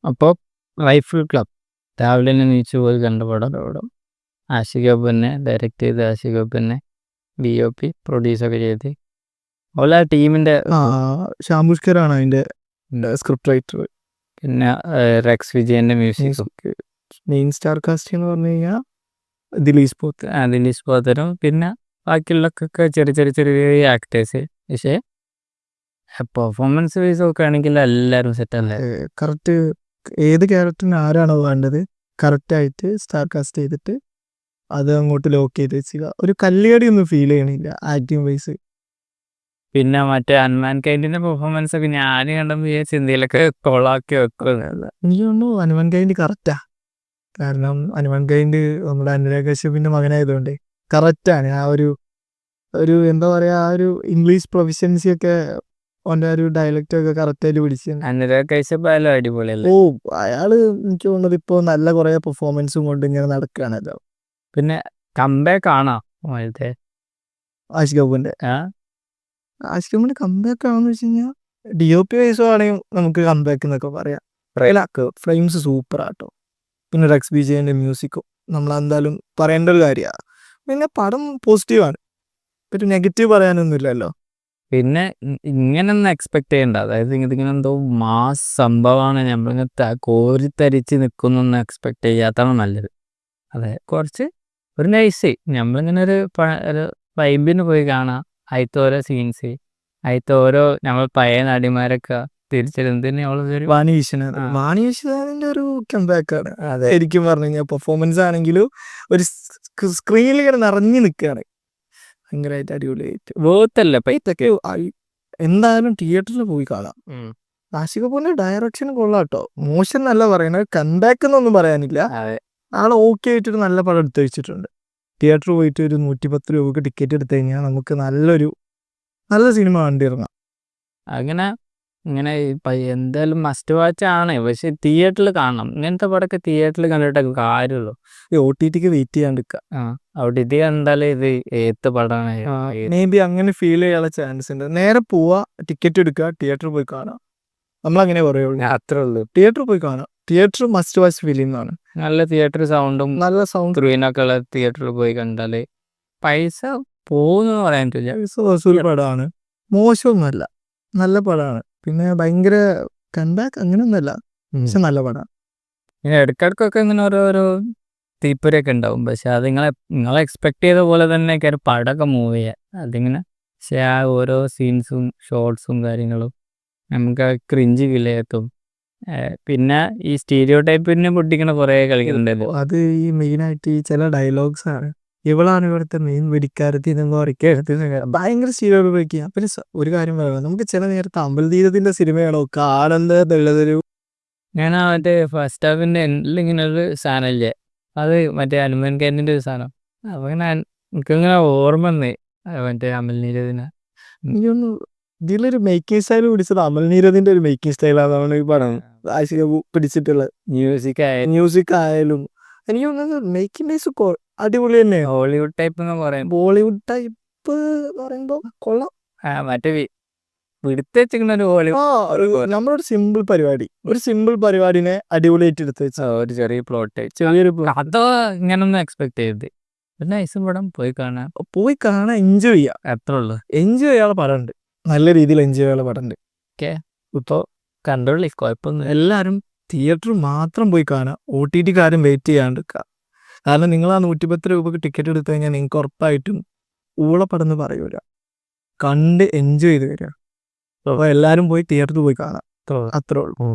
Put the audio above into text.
അപ്പോൾ rifle club രാവിലെ തന്നെ നീച്ചു പോയി കണ്ട പടം. ആഷിഖ് അബു തന്നെ ഡയറക്റ്റ് ചെയ്ത്, ആഷിഖ് അബു തന്നെ DOP പ്രൊഡ്യൂസൊക്കെ ചെയ്ത് ഓല ടീമിൻ്റെ. ഷാമുഷ്കറാണ് അതിന്റെ സ്ക്രിപ്റ്റ് റൈറ്റർ. പിന്നെ റെക്സ് വിജയന്റെ മ്യൂസിക്. മെയിൻ സ്റ്റാർ കാസ്റ്റ് എന്ന് പറഞ്ഞു കഴിഞ്ഞാൽ ദിലീഷ് പോത്തരും പിന്നെ ബാക്കിയുള്ളൊക്കെ ചെറിയ ആക്ടേഴ്സ്. പക്ഷേ പെർഫോമൻസ് വൈസ് നോക്കുകയാണെങ്കിൽ എല്ലാവരും സെറ്റല്ലേ. കറക്റ്റ് ഏത് ക്യാരക്ടറിന് ആരാണോ വേണ്ടത് കറക്റ്റായിട്ട് സ്റ്റാർ കാസ്റ്റ് ചെയ്തിട്ട് അത് അങ്ങോട്ട് ലോക്ക് ചെയ്ത് വെച്ചുക. ഒരു കല്ലുകടി ഒന്നും ഫീൽ ചെയ്യണില്ല ആക്ടിങ് വൈസ്. പിന്നെ മറ്റേ അൻമാൻ കൈൻഡിന്റെ പെർഫോമൻസ് ഒക്കെ ഞാൻ കണ്ടപ്പോൾ ചിന്തയിലൊക്കെ കൊളാക്കി വെക്കുന്നത്. എനിക്ക് തോന്നുന്നു ഹനുമാൻ കൈൻഡ് കറക്റ്റാ. കാരണം ഹനുമാൻ കൈൻഡ് നമ്മുടെ അനുരാഗ് കശ്യപിന്റെ മകനായതുകൊണ്ട് കറക്റ്റാണ്. ആ ഒരു എന്താ പറയാ, ആ ഒരു ഇംഗ്ലീഷ് പ്രൊഫിഷ്യൻസി ഒക്കെ ഓൻ്റെ ഒരു ഡയലക്റ്റ് ഒക്കെ കറക്റ്റായിട്ട് പിടിച്ചു. അനുരാഗ് കശ്യപ് ആയാലും അടിപൊളിയല്ലേ. അയാള് എനിക്ക് തോന്നുന്നത് ഇപ്പൊ നല്ല കുറെ പെർഫോമൻസും കൊണ്ട് ഇങ്ങനെ നടക്കുകയാണല്ലോ. പിന്നെ കംബാക്ക് ആണോ ആഷിഖ് കപൂറിന്റെ കംബാക്ക് ആണെന്ന് വെച്ച് കഴിഞ്ഞാൽ DOP വൈസോ ആണെങ്കിൽ നമുക്ക് കംബാക്ക് എന്നൊക്കെ പറയാം. ഫ്രെയിംസ് സൂപ്പർ ആട്ടോ. പിന്നെ റെക്സ് വിജയന്റെ മ്യൂസിക്കും നമ്മളെന്തായാലും പറയേണ്ട ഒരു കാര്യമാണ്. പിന്നെ പടം പോസിറ്റീവാണ്, ഒരു നെഗറ്റീവ് പറയാനൊന്നുമില്ലല്ലോ. പിന്നെ ഇങ്ങനൊന്നും എക്സ്പെക്ട് ചെയ്യണ്ട. അതായത് ഇതിങ്ങനെ എന്തോ മാസ് സംഭവമാണ്, നമ്മളിങ്ങനെ കോരിത്തരിച്ച് നിൽക്കുന്നൊന്നും എക്സ്പെക്ട് ചെയ്യാത്താണ് നല്ലത്. അതെ, കുറച്ച് ഒരു നൈസ് നമ്മളിങ്ങനെ ഒരു വൈബിന് പോയി കാണാം. അതിലത്തെ ഓരോ സീൻസ്, അതിലത്തെ ഓരോ നമ്മൾ പഴയ നടിമാരൊക്കെ തിരിച്ചെന്തിന് വാണി വിശ്വനാഥിന്റെ ഒരു കംബാക്കാണ്. അതെ, ശരിക്കും പറഞ്ഞു കഴിഞ്ഞാൽ പെർഫോമൻസ് ആണെങ്കിലും ഒരു സ്ക്രീനിൽ ഇങ്ങനെ നിറഞ്ഞു നിൽക്കുകയാണ്. ഭയങ്കരമായിട്ട് അടിപൊളിയായിട്ട് വേർത്തല്ല. ഇതൊക്കെ എന്തായാലും തിയേറ്ററിൽ പോയി കാണാം. ആഷിഖ് കപൂറിന്റെ ഡയറക്ഷൻ കൊള്ളാട്ടോ, മോശം എന്നല്ല പറയുന്നത്, കംബാക്ക് എന്നൊന്നും പറയാനില്ല. ആള് ഓക്കെ ആയിട്ടൊരു നല്ല പടം എടുത്തു വെച്ചിട്ടുണ്ട്. തിയേറ്ററിൽ പോയിട്ട് ഒരു 110 രൂപക്ക് ടിക്കറ്റ് എടുത്തു കഴിഞ്ഞാൽ നമുക്ക് നല്ല സിനിമ കണ്ടിറങ്ങാം. അങ്ങനെ എന്തായാലും മസ്റ്റ് വാച്ച് ആണ്. പക്ഷെ തിയേറ്ററിൽ കാണണം. ഇങ്ങനത്തെ പടമൊക്കെ തിയേറ്ററിൽ കണ്ടിട്ടേ കാര്യമുള്ളൂ. OTTക്ക് വെയിറ്റ് ചെയ്യാണ്ടിരിക്കുക. OTT കണ്ടാൽ ഇത് ഏത്ത് പടമാണ്. മേ ബി അങ്ങനെ ഫീൽ ചെയ്യാനുള്ള ചാൻസ് ഉണ്ട്. നേരെ പോവാ, ടിക്കറ്റ് എടുക്കുക, തിയേറ്ററിൽ പോയി കാണാം. നമ്മളങ്ങനെ പറയുള്ളൂ. അത്രേ ഉള്ളൂ. തിയേറ്ററിൽ പോയി കാണാം. തിയേറ്റർ മസ്റ്റ് വാച്ച് ഫിലിം ആണ്. നല്ല തിയേറ്റർ സൗണ്ടും നല്ല സൗണ്ട് സ്ക്രീനൊക്കെ ഉള്ള തിയേറ്ററിൽ പോയി കണ്ടാല് പൈസ പോകുന്നു പറയാൻ പറ്റില്ല. വസൂൽ പടമാണ്, മോശമൊന്നുമല്ല, നല്ല പടമാണ്. പിന്നെ ഭയങ്കര കംബാക്ക് അങ്ങനെയൊന്നുമല്ല, പക്ഷെ നല്ല പടമാണ്. ഇങ്ങനെ ഇടയ്ക്കിടയ്ക്കൊക്കെ ഇങ്ങനെ ഓരോരോ തീപ്പൊരിയൊക്കെ ഉണ്ടാവും. പക്ഷെ അത് നിങ്ങളെ എക്സ്പെക്ട് ചെയ്ത പോലെ തന്നെ പടമൊക്കെ മൂവ് ചെയ്യുക അതിങ്ങനെ. പക്ഷെ ആ ഓരോ സീൻസും ഷോർട്സും കാര്യങ്ങളും നമുക്ക് ക്രിഞ്ച് വിലയെത്തും. പിന്നെ ഈ സ്റ്റീരിയോ ടൈപ്പിനെ പൊട്ടിക്കണ കുറേ കളിക്കുന്നുണ്ടല്ലോ. അത് ഈ മെയിനായിട്ട് ഈ ചില ഡയലോഗ്സ് ആണ്. ഇവളാണ് ഇവിടുത്തെ മെയിൻ വെടിക്കാരത്തി ഭയങ്കര സ്റ്റീരിയോ ഉപയോഗിക്കുക. പിന്നെ ഒരു കാര്യം പറയാം, നമുക്ക് ചില നേരത്തെ അമ്പലതീരത്തിന്റെ സിനിമയാണോ കാണുന്നതെന്നുള്ളതൊരു. ഞാൻ മറ്റേ ഫസ്റ്റ് ഹാഫിന്റെ എൻഡിൽ ഇങ്ങനെ ഒരു സാധനം ഇല്ലേ, അത് മറ്റേ ഹനുമാൻ കൈൻഡിന്റെ ഒരു സാധനം. അപ്പൊ എനിക്കിങ്ങനെ ഓർമ്മ വന്നേ മറ്റേ അമൽ നീരദിനെ. എനിക്കൊന്ന് ഇതിലൊരു മേക്കിംഗ് സ്റ്റൈൽ പിടിച്ചത് അമൽ നീരദിന്റെ ഒരു മേക്കിംഗ് സ്റ്റൈലാണ് ഈ പടം ആഷിഖ് കപൂർ പിടിച്ചിട്ടുള്ളത്. മ്യൂസിക് ആയാലും എനിക്ക് തോന്നുന്നത് മേക്കിംഗ് വൈസ് അടിപൊളി തന്നെയാണ്. ഹോളിവുഡ് ടൈപ്പ് എന്ന് പറയാം. ബോളിവുഡ് ടൈപ്പ് പറയുമ്പോ കൊള്ളാം. മറ്റേ പിടുത്തുവെച്ചിരിക്കുന്ന ഒരു ഹോളിവുഡ്. നമ്മളൊരു സിമ്പിൾ പരിപാടിനെ അടിപൊളിയായിട്ട് എടുത്ത് വെച്ച ഒരു ചെറിയ പ്ലോട്ട്, കഥ ഇങ്ങനൊന്നും എക്സ്പെക്ട് ചെയ്ത്. പിന്നെ നൈസ് പടം പോയി കാണാൻ എൻജോയ് ചെയ്യാം. അത്രേ ഉള്ളൂ. എൻജോയ് ചെയ്യാനുള്ള പടമുണ്ട്, നല്ല രീതിയിൽ എൻജോയ് ചെയ്യാനുള്ള പടമുണ്ട്. ഇപ്പോൾ കണ്ടോളി, കുഴപ്പമൊന്നും. എല്ലാവരും തിയേറ്റർ മാത്രം പോയി കാണാം. OTTക്കാരും വെയിറ്റ് ചെയ്യാണ്ടിരിക്കുക. കാരണം നിങ്ങൾ ആ 110 രൂപക്ക് ടിക്കറ്റ് എടുത്തു കഴിഞ്ഞാൽ നിങ്ങൾക്ക് ഉറപ്പായിട്ടും ഊളപ്പടന്ന് പറയൂല, കണ്ട് എൻജോയ് ചെയ്ത് വരിക. അപ്പോൾ എല്ലാവരും പോയി തിയേറ്ററിൽ പോയി കാണാം. അത്രേ ഉള്ളൂ.